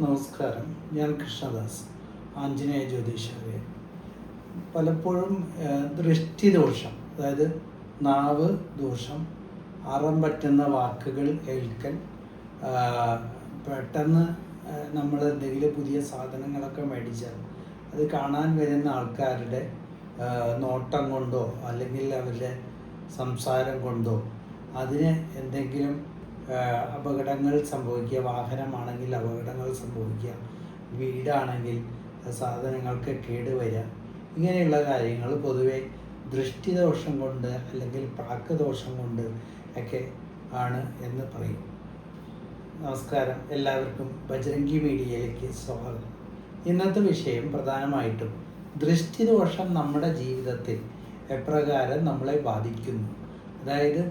നമസ്കാരം. ഞാൻ കൃഷ്ണദാസ്, ആഞ്ജനേയ ജ്യോതിഷാര്യ. പലപ്പോഴും ദൃഷ്ടിദോഷം, അതായത് നാവ് ദോഷം, അറം പറ്റുന്ന വാക്കുകൾ കേൾക്കൽ, പെട്ടെന്ന് നമ്മൾ എന്തെങ്കിലും പുതിയ സാധനങ്ങളൊക്കെ മേടിച്ചാൽ അത് കാണാൻ വരുന്ന ആൾക്കാരുടെ നോട്ടം കൊണ്ടോ അല്ലെങ്കിൽ അവരുടെ സംസാരം കൊണ്ടോ അതിന് എന്തെങ്കിലും അപകടങ്ങൾ സംഭവിക്കുക, വാഹനമാണെങ്കിൽ അപകടങ്ങൾ സംഭവിക്കുക, വീടാണെങ്കിൽ സാധനങ്ങൾക്ക് കേടുവരിക, ഇങ്ങനെയുള്ള കാര്യങ്ങൾ പൊതുവെ ദൃഷ്ടിദോഷം കൊണ്ട് അല്ലെങ്കിൽ പ്രാക്കദോഷം കൊണ്ട് ഒക്കെ ആണ് എന്ന് പറയും. നമസ്കാരം, എല്ലാവർക്കും ബജ്രംഗി മീഡിയയിലേക്ക് സ്വാഗതം. ഇന്നത്തെ വിഷയം പ്രധാനമായിട്ടും ദൃഷ്ടിദോഷം നമ്മുടെ ജീവിതത്തിൽ എപ്രകാരം നമ്മളെ ബാധിക്കുന്നു, അതായത്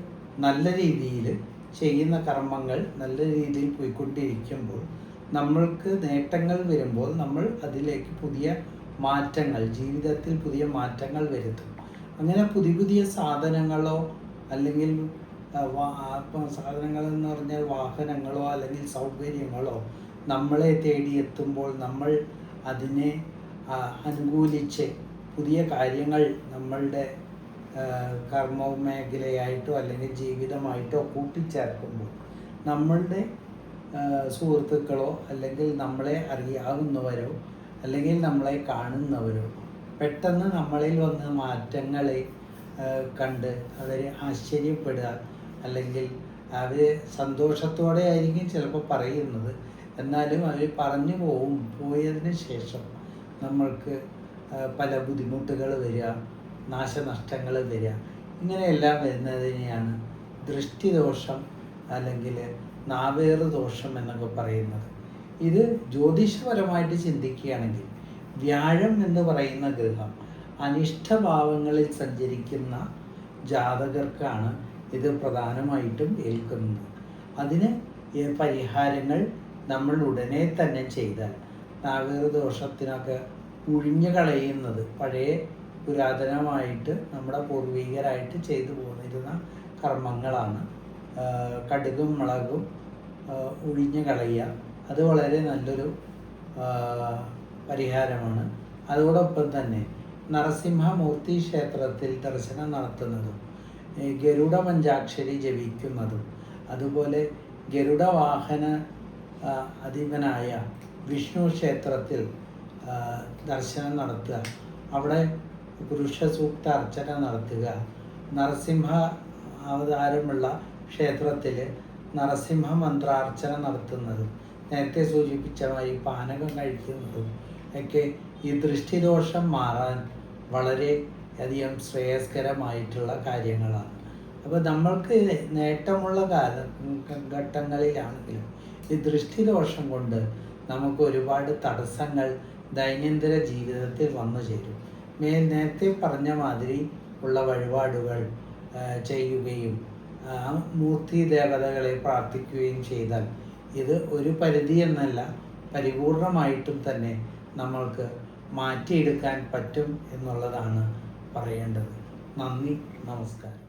നല്ല രീതിയിൽ ചെയ്യുന്ന കർമ്മങ്ങൾ നല്ല രീതിയിൽ പോയിക്കൊണ്ടിരിക്കുമ്പോൾ നമ്മൾക്ക് നേട്ടങ്ങൾ വരുമ്പോൾ നമ്മൾ അതിലേക്ക് പുതിയ മാറ്റങ്ങൾ, ജീവിതത്തിൽ പുതിയ മാറ്റങ്ങൾ വരുത്തും. അങ്ങനെ പുതിയ പുതിയ സാധനങ്ങളോ അല്ലെങ്കിൽ സാധനങ്ങൾ എന്ന് പറഞ്ഞാൽ വാഹനങ്ങളോ അല്ലെങ്കിൽ സൗകര്യങ്ങളോ നമ്മളെ തേടിയെത്തുമ്പോൾ നമ്മൾ അതിനെ അനുകൂലിച്ച് പുതിയ കാര്യങ്ങൾ നമ്മളുടെ കർമ്മ മേഖലയായിട്ടോ അല്ലെങ്കിൽ ജീവിതമായിട്ടോ കൂട്ടിച്ചേർക്കുമ്പോൾ നമ്മളുടെ സുഹൃത്തുക്കളോ അല്ലെങ്കിൽ നമ്മളെ അറിയാവുന്നവരോ അല്ലെങ്കിൽ നമ്മളെ കാണുന്നവരോ പെട്ടെന്ന് നമ്മളിൽ വന്ന മാറ്റങ്ങളെ കണ്ട് അവർ ആശ്ചര്യപ്പെടുക, അല്ലെങ്കിൽ അവർ സന്തോഷത്തോടെ ആയിരിക്കും ചിലപ്പോൾ പറയുന്നത്, എന്നാലും അവർ പറഞ്ഞു പോയതിന് ശേഷം നമ്മൾക്ക് പല ബുദ്ധിമുട്ടുകൾ വരിക, നാശനഷ്ടങ്ങൾ വരിക, ഇങ്ങനെയെല്ലാം വരുന്നതിനെയാണ് ദൃഷ്ടിദോഷം അല്ലെങ്കിൽ നാവേറ് ദോഷം എന്നൊക്കെ പറയുന്നത്. ഇത് ജ്യോതിഷപരമായിട്ട് ചിന്തിക്കുകയാണെങ്കിൽ വ്യാഴം എന്ന് പറയുന്ന ഗ്രഹം അനിഷ്ടഭാവങ്ങളിൽ സഞ്ചരിക്കുന്ന ജാതകർക്കാണ് ഇത് പ്രധാനമായിട്ടും ഏൽക്കുന്നത്. അതിന് പരിഹാരങ്ങൾ നമ്മൾ ഉടനെ തന്നെ ചെയ്താൽ നാവേറ് ദോഷത്തിനൊക്കെ ഒഴിഞ്ഞു കളയുന്നത് പഴയ പുരാതനമായിട്ട് നമ്മുടെ പൂർവികരായിട്ട് ചെയ്തു പോന്നിരുന്ന കർമ്മങ്ങളാണ്. കടുകും മുളകും ഒഴിഞ്ഞു കളയുക, അത് വളരെ നല്ലൊരു പരിഹാരമാണ്. അതോടൊപ്പം തന്നെ നരസിംഹമൂർത്തി ക്ഷേത്രത്തിൽ ദർശനം നടത്തുന്നതും ഗരുഡ പഞ്ചാക്ഷരി ജപിക്കുന്നതും അതുപോലെ ഗരുഡ വാഹന അധിപനായ വിഷ്ണു ക്ഷേത്രത്തിൽ ദർശനം നടത്തുക, അവിടെ പുരുഷ സൂക്ത അർച്ചന നടത്തുക, നരസിംഹ അവതാരമുള്ള ക്ഷേത്രത്തിൽ നരസിംഹ മന്ത്രാർച്ചന നടത്തുന്നതും നേരത്തെ സൂചിപ്പിച്ചമായി പാനകം കഴിക്കുന്നതും ഒക്കെ ഈ ദൃഷ്ടിദോഷം മാറാൻ വളരെ അധികം ശ്രേയസ്കരമായിട്ടുള്ള കാര്യങ്ങളാണ്. അപ്പോൾ നമ്മൾക്ക് നേട്ടമുള്ള ഘട്ടങ്ങളിലാണെങ്കിലും ഈ ദൃഷ്ടിദോഷം കൊണ്ട് നമുക്ക് ഒരുപാട് തടസ്സങ്ങൾ ദൈനംദിന ജീവിതത്തിൽ വന്നു ചേരും. നേരത്തെ പറഞ്ഞ മാതിരി ഉള്ള വഴിപാടുകൾ ചെയ്യുകയും മൂർത്തി ദേവതകളെ പ്രാർത്ഥിക്കുകയും ചെയ്താൽ ഇത് ഒരു പരിധി എന്നല്ല പരിപൂർണമായിട്ടും തന്നെ നമ്മൾക്ക് മാറ്റിയെടുക്കാൻ പറ്റും എന്നുള്ളതാണ് പറയേണ്ടത്. നന്ദി, നമസ്കാരം.